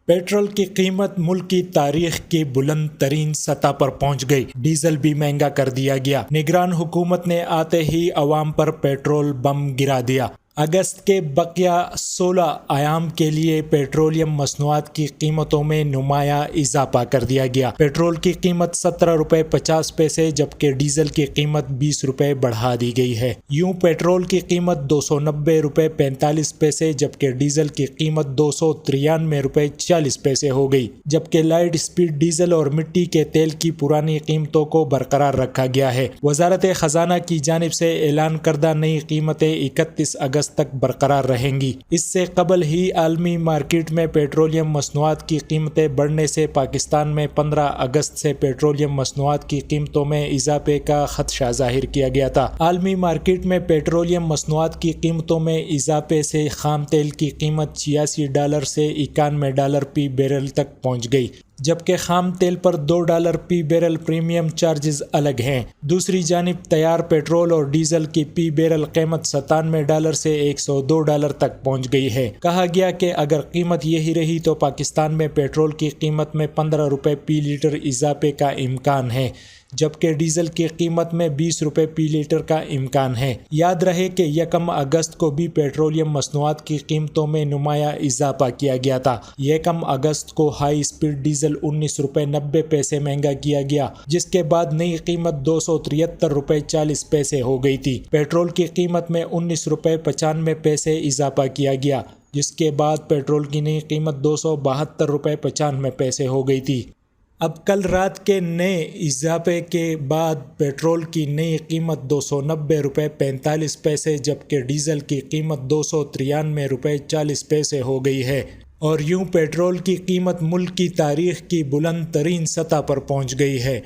Petrol की कीमत मुल्क की तारीख की बुलंद तरीन सतह पर पहुंच गई। डीजल भी महंगा कर दिया गया। निगरान हुकूमत ने आते ही अवाम पर पेट्रोल बम गिरा दिया। अगस्त के बकिया 16 अयाम के लिए पेट्रोलियम मसनूआत की कीमतों में नुमाया इजाफा कर दिया गया। पेट्रोल की कीमत 17 रुपये 50 पैसे जबकि डीजल की कीमत 20 रुपये बढ़ा दी गई है। यूं पेट्रोल की कीमत 290 रुपये 45 पैसे जबकि डीजल की कीमत 293 रुपये 40 पैसे हो गई। जबकि लाइट स्पीड डीजल और मिट्टी के तेल की पुरानी कीमतों को बरकरार रखा गया है। वजारत खजाना की जानिब से ऐलान करदा नई कीमतें 31 अगस्त तक बरकरार रहेंगी। इससे कबल ही आलमी मार्केट में पेट्रोलियम मसनूआत की कीमतें बढ़ने से पाकिस्तान में 15 अगस्त से पेट्रोलियम मसनूआत की कीमतों में इजाफे का खदशा जाहिर किया गया था। आलमी मार्केट में पेट्रोलियम मसनूआत की कीमतों में इजाफे से खाम तेल की कीमत $86 से $91 फी बैरल तक पहुंच गई, जबकि खाम तेल पर $2 फी बैरल प्रीमियम चार्जेस अलग हैं। दूसरी जानिब तैयार पेट्रोल और डीजल की फी बैरल कीमत $97 से $102 तक पहुंच गई है। कहा गया कि अगर कीमत यही रही तो पाकिस्तान में पेट्रोल की कीमत में 15 रुपये फी लीटर इजाफे का इम्कान है, जबकि डीजल की कीमत में 20 रुपये फी लीटर का इम्कान है। याद रहे कि 1 अगस्त को भी पेट्रोलियम मसनूआत की कीमतों में नुमाया इजाफा किया गया था। 1 अगस्त को हाई स्पीड डीजल 19 रुपये 90 पैसे महंगा किया गया, जिसके बाद नई कीमत 273 रुपये 40 पैसे हो गई थी। पेट्रोल की कीमत में 19 रुपये 95 पैसे इजाफा किया गया, जिसके बाद पेट्रोल की नई कीमत 272 रुपये 95 पैसे हो गई थी। अब कल रात के नए इजाफे के बाद पेट्रोल की नई कीमत 290 रुपये 45 पैसे जबकि डीजल की कीमत 293 रुपये 40 पैसे हो गई है। और यूं पेट्रोल की कीमत मुल्क की तारीख की बुलंद तरीन सतह पर पहुंच गई है।